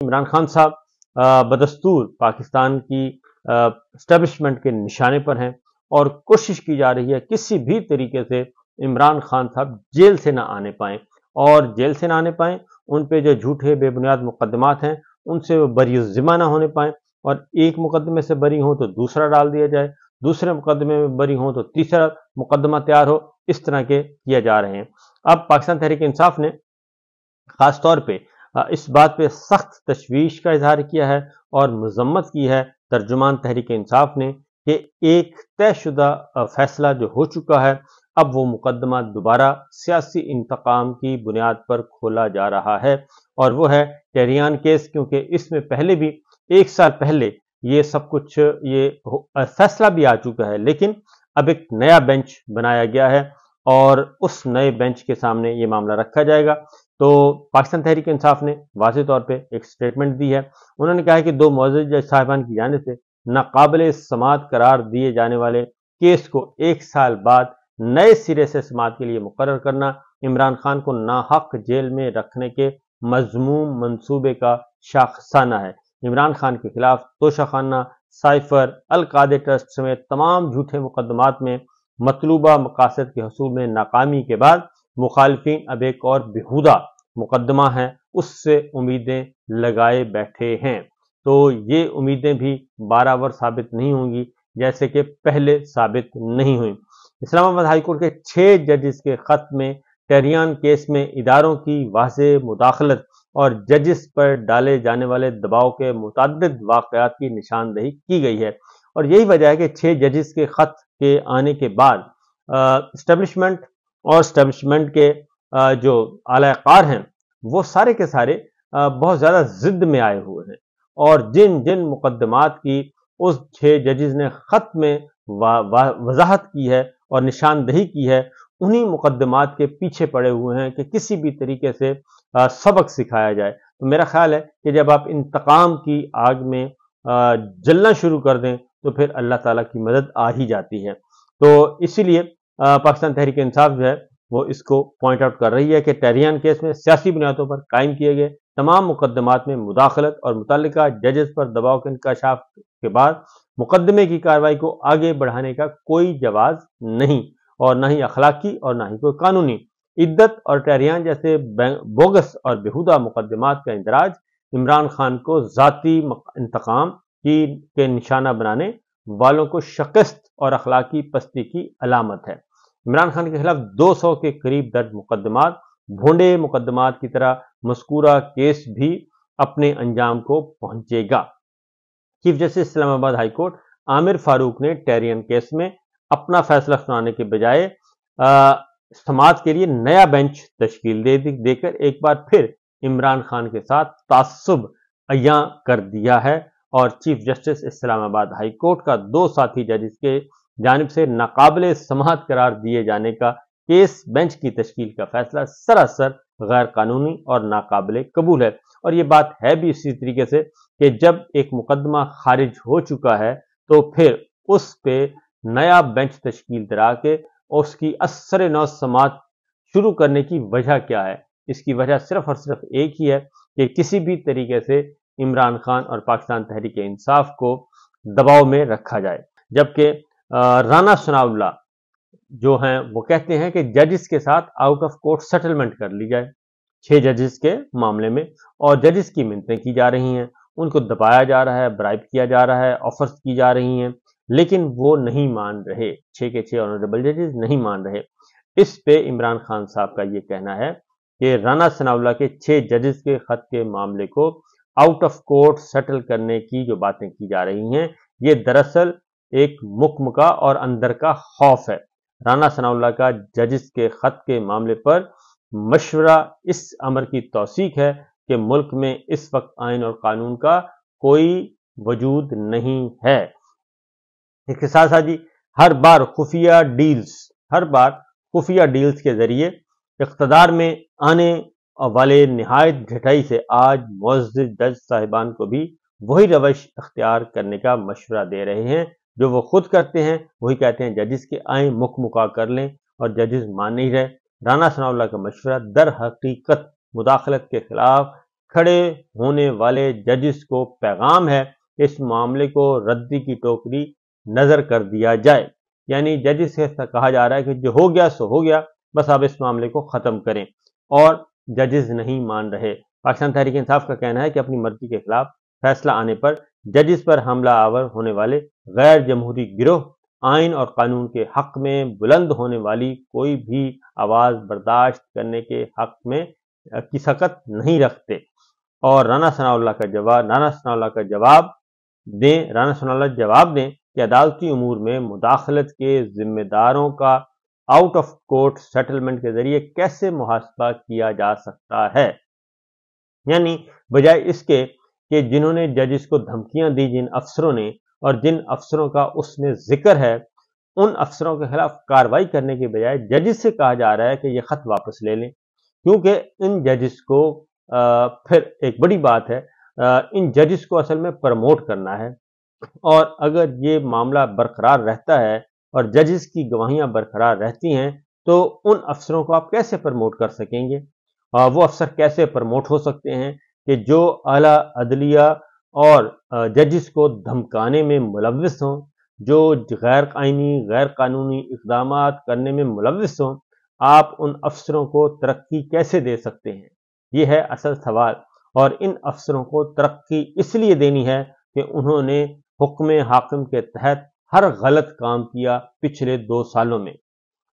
عمران خان साहब बदस्तूर पाकिस्तान की एस्टेब्लिशमेंट के निशाने पर हैं और कोशिश की जा रही है किसी भी तरीके से इमरान खान साहब जेल से ना आने पाएं, और जेल से ना आने पाएं, उन पे जो झूठे बेबुनियाद मुकदमात हैं उनसे वो बरी ज़िम्मा ना होने पाएं, और एक मुकदमे से बरी हो तो दूसरा डाल दिया जाए, दूसरे मुकदमे में बरी हो तो तीसरा मुकदमा तैयार हो, इस तरह के किए जा रहे हैं। अब पाकिस्तान तहरीक इंसाफ ने खास तौर पे इस बात पे सख्त तशवीश का इजहार किया है और मजम्मत की है तर्जुमान तहरीक इंसाफ ने कि एक तयशुदा फैसला जो हो चुका है, अब वो मुकदमा दोबारा सियासी इंतकाम की बुनियाद पर खोला जा रहा है, और वो है टेहरियान केस, क्योंकि इसमें पहले भी 1 साल पहले ये सब कुछ फैसला भी आ चुका है, लेकिन अब एक नया बेंच बनाया गया है और उस नए बेंच के सामने ये मामला रखा जाएगा। तो पाकिस्तान तहरीक इंसाफ ने वाज़ेह तौर पे एक स्टेटमेंट दी है। उन्होंने कहा है कि 2 मुअज़्ज़िज़ जज साहिबान की जानिब से नाकाबिले समाअत करार दिए जाने वाले केस को 1 साल बाद नए सिरे से समाअत के लिए मुकर्रर करना इमरान खान को नाहक जेल में रखने के मज़मूम मंसूबे का शाखसाना है। इमरान खान के खिलाफ तोशाखाना, साइफर, अल-कादे ट्रस्ट समेत तमाम झूठे मुकदमात में मतलूबा मकासद के हसूल में नाकामी के बाद मुखालिफिन अब एक और बेहुदा मुकदमा है उससे उम्मीदें लगाए बैठे हैं। तो ये उम्मीदें भी बारावर साबित नहीं होंगी जैसे कि पहले साबित नहीं हुई। इस्लामाबाद हाई कोर्ट के 6 जजेस के खत में टेहरियान केस में इदारों की वाज़ेह मुदाखलत और जजेस पर डाले जाने वाले दबाव के मुतअद्दिद वाक़यात की निशानदही की गई है, और यही वजह है कि 6 जजेस के खत के आने के बाद एस्टेब्लिशमेंट और एस्टेब्लिशमेंट के जो आला-कार हैं वो सारे के सारे बहुत ज़्यादा ज़िद में आए हुए हैं, और जिन जिन मुकदमात की उस 6 जजेस ने ख़त में वजाहत की है और निशानदही की है, उन्हीं मुकदमात के पीछे पड़े हुए हैं कि किसी भी तरीके से सबक सिखाया जाए। तो मेरा ख्याल है कि जब आप इंतकाम की आग में जलना शुरू कर दें तो फिर अल्लाह ताला की मदद आ ही जाती है। तो इसीलिए पाकिस्तान तहरीक इंसाफ जो है वो इसको पॉइंट आउट कर रही है कि टेहरियान केस में सियासी बुनियादों पर कायम किए गए तमाम मुकदमात में मुदाखलत और मुतल्लिका जजेस पर दबाव के इंकशाफ के बाद मुकदमे की कार्रवाई को आगे बढ़ाने का कोई जवाज नहीं, और न ही अखलाकी और न ही कोई कानूनी। इद्दत और टेहरियान जैसे बोगस और बेहुदा मुकदमात का इंदराज इमरान खान को ज़ाती इंतकाम के निशाना बनाने वालों को शिकस्त और अखलाकी पस्ती की अलामत है। इमरान खान के खिलाफ 200 के करीब दर्ज मुकदमात भोंडे मुकदमात की तरह मज़कूरा केस भी अपने अंजाम को पहुंचेगा। Chief justice Islamabad high court Aamir Farooq ने टेहरियान केस में अपना फैसला सुनाने के बजाय समाअत के लिए नया बेंच तश्कील देकर एक बार फिर इमरान खान के साथ तासुब अय्यां कर दिया है, और chief justice Islamabad high court का 2 साथी जजेस के जानिब से नाकाबिले समाअत करार दिए जाने का केस बेंच की तश्कील का फैसला सरासर गैर कानूनी और नाकाबिले कबूल है। और ये बात है भी इसी तरीके से कि जब एक मुकदमा खारिज हो चुका है तो फिर उस पे नया बेंच तश्कील करा के उसकी असर नौ समाअत शुरू करने की वजह क्या है? इसकी वजह सिर्फ और सिर्फ एक ही है कि किसी भी तरीके से इमरान खान और पाकिस्तान तहरीक इंसाफ को दबाव में रखा जाए। जबकि राना सनाउल्लाह जो हैं वो कहते हैं कि जजेस के साथ आउट ऑफ कोर्ट सेटलमेंट कर ली जाए 6 जजेस के मामले में, और जजेस की मिन्नतें की जा रही हैं, उनको दबाया जा रहा है, ब्राइब किया जा रहा है, ऑफर्स की जा रही हैं, लेकिन वो नहीं मान रहे। 6 के 6 ऑनरेबल जजेस नहीं मान रहे। इस पे इमरान खान साहब का ये कहना है कि राना सनाउल्लाह के 6 जजेस के खत के मामले को आउट ऑफ कोर्ट सेटल करने की जो बातें की जा रही हैं ये दरअसल एक मुकमका और अंदर का खौफ है। राना सनाउल्लाह का जजेस के खत के मामले पर मशवरा इस अमर की तौसीक है कि मुल्क में इस वक्त आइन और कानून का कोई वजूद नहीं है। इसके साथ साथ ही हर बार खुफिया डील्स के जरिए इख्तदार में आने वाले निहायत ढिठाई से आज मुअज़्ज़िज़ जज साहिबान को भी वही रवश इख्तियार करने का मशवरा दे रहे हैं जो वो खुद करते हैं। वही कहते हैं जजेस के आए मुका कर लें, और जजेस मान नहीं रहे। राना सनाउल्लाह का मशवरा दर हकीकत मुदाखलत के खिलाफ کھڑے ہونے والے ججز کو پیغام ہے کہ اس معاملے کو ردی کی ٹوکری نظر کر دیا جائے، یعنی ججز سے کہا جا رہا ہے کہ جو ہو گیا سو ہو گیا، بس آپ اس معاملے کو ختم کریں، اور ججز نہیں مان رہے۔ پاکستان تحریک انصاف کا کہنا ہے کہ اپنی مرضی کے خلاف فیصلہ آنے پر ججز پر حملہ آور ہونے والے غیر جمہوری گروہ آئین اور قانون کے حق میں بلند ہونے والی کوئی بھی آواز برداشت کرنے کے حق میں کی سکت نہیں رکھتے، اور رانا ثناء اللہ کا جواب دیں کہ عدالتی امور میں مداخلت کے ذمہ داروں کا آؤٹ آف کورٹ سیٹلمنٹ کے ذریعے کیسے محاسبہ کیا جا سکتا ہے، یعنی بجائے اس کے کہ جنہوں نے ججز کو دھمکیاں دی، جن افسروں نے، اور جن افسروں کا اس میں ذکر ہے، ان افسروں کے خلاف کارروائی کرنے کے بجائے ججز سے کہا جا رہا ہے کہ یہ خط واپس لے لیں، کیونکہ ان ججز کو پھر ایک بڑی بات ہے، ان ججز کو اصل میں پروموٹ کرنا ہے، اور اگر یہ معاملہ برقرار رہتا ہے اور ججز کی گواہیاں برقرار رہتی ہیں تو ان افسروں کو آپ کیسے پروموٹ کر سکیں گے؟ وہ افسر کیسے پروموٹ ہو سکتے ہیں کہ جو اعلیٰ عدلیہ اور ججز کو دھمکانے میں ملوث ہوں، جو غیر آئینی غیر قانونی اقدامات کرنے میں ملوث ہوں؟ آپ ان افسروں کو ترقی کیسے دے سکتے ہیں؟ یہ ہے اصل سوال، اور ان افسروں کو ترقی اس لیے دینی ہے کہ انہوں نے حکم حاکم کے تحت ہر غلط کام کیا پچھلے 2 سالوں میں۔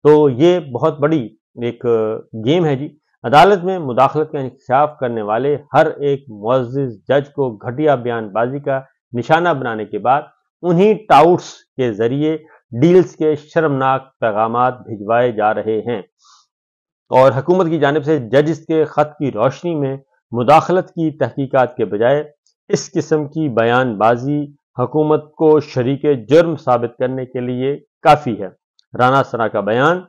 تو یہ بہت بڑی ایک گیم ہے جی۔ عدالت میں مداخلت کا انکشاف کرنے والے ہر ایک معزز جج کو گھٹیا بیان بازی کا نشانہ بنانے کے بعد انہی ٹاؤٹس کے ذریعے ڈیلز کے شرمناک پیغامات بھجوائے جا رہے ہیں، اور حکومت کی جانب سے ججز کے خط کی روشنی میں مداخلت کی تحقیقات کے بجائے اس قسم کی بیان بازی حکومت کو شریک جرم ثابت کرنے کے لیے کافی ہے۔ رانا ثناء کا بیان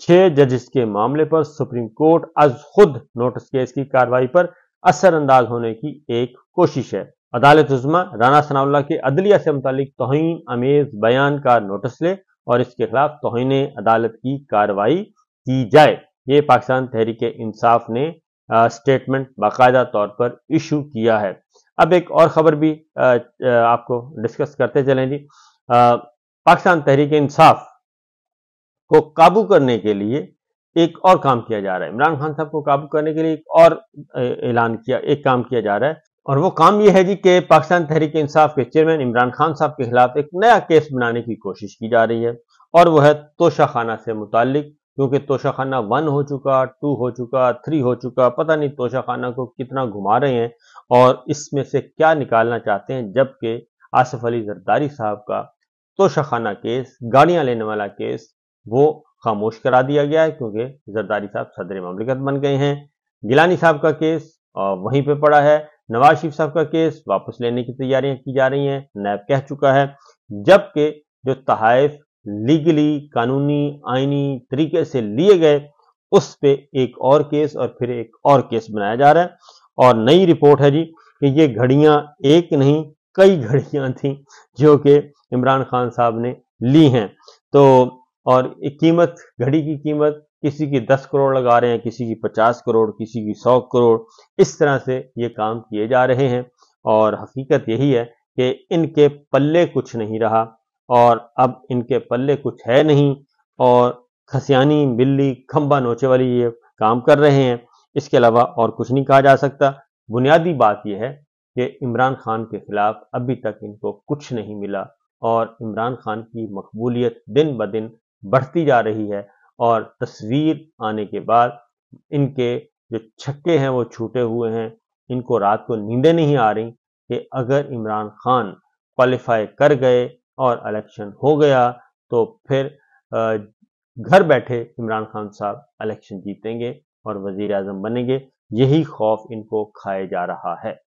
6 ججز کے معاملے پر سپریم کورٹ از خود نوٹس کیس کی کارروائی پر اثر انداز ہونے کی ایک کوشش ہے۔ عدالت عظمیٰ رانا ثناء اللہ کے عدلیہ سے متعلق توہین آمیز بیان کا نوٹس لے اور اس کے خلاف توہین عدالت کی کارروائی کی جائے۔ یہ پاکستان تحریک انصاف نے سٹیٹمنٹ باقاعدہ طور پر ایشو کیا ہے۔ اب ایک اور خبر بھی آپ کو ڈسکس کرتے چلیں جی۔ پاکستان تحریک انصاف کو قابو کرنے کے لیے ایک اور کام کیا جا رہا ہے۔ عمران خان صاحب کو قابو کرنے کے لیے ایک کام کیا جا رہا ہے، اور وہ کام یہ ہے جی کہ پاکستان تحریک انصاف کے چیئرمین عمران خان صاحب کے خلاف ایک نیا کیس بنانے کی کوشش کی جا رہی ہے، اور وہ ہے توشہ خانہ سے متعلق، کیونکہ توشہ خانہ 1 ہو چکا، 2 ہو چکا، 3 ہو چکا، پتہ نہیں توشہ خانہ کو کتنا گھما رہے ہیں اور اس میں سے کیا نکالنا چاہتے ہیں، جبکہ آصف علی زرداری صاحب کا توشہ خانہ کیس، گاڑیاں لینے والا کیس، وہ خاموش کرا دیا گیا ہے، کیونکہ زرداری صاحب صدر مملکت بن گئے ہیں۔ گیلانی صاحب کا کیس وہیں پہ پڑا ہے۔ نواز شریف صاحب کا کیس واپس لینے کی تیاریاں کی جا رہی ہیں، نیب کہہ چکا ہے، جبکہ جو تحائف لیگلی قانونی آئینی طریقے سے لیے گئے اس پہ ایک اور کیس اور پھر ایک اور کیس بنایا جا رہا ہے۔ اور نئی رپورٹ ہے جی کہ یہ گھڑیاں ایک نہیں کئی گھڑیاں تھیں جو کہ عمران خان صاحب نے لی ہیں، تو اور قیمت، گھڑی کی قیمت کسی کی 10 کروڑ لگا رہے ہیں، کسی کی 50 کروڑ، کسی کی 100 کروڑ، اس طرح سے یہ کام کیے جا رہے ہیں، اور حقیقت یہی ہے کہ ان کے پلے کچھ نہیں رہا، اور اب ان کے پلے کچھ ہے نہیں، اور کھسیانی بلی کھمبا نوچے والی یہ کام کر رہے ہیں، اس کے علاوہ اور کچھ نہیں کہا جا سکتا۔ بنیادی بات یہ ہے کہ عمران خان کے خلاف ابھی تک ان کو کچھ نہیں ملا، اور عمران خان کی مقبولیت دن بدن بڑھتی جا رہی ہے، اور تصویر آنے کے بعد ان کے جو چھکے ہیں وہ چھوٹے ہوئے ہیں، ان کو رات کو نیندیں نہیں آ رہی کہ اگر عمران خان کوالیفائی کر گئے اور الیکشن ہو گیا تو پھر گھر بیٹھے عمران خان صاحب الیکشن جیتیں گے اور وزیر اعظم بنیں گے۔ یہی خوف ان کو کھائے جا رہا ہے۔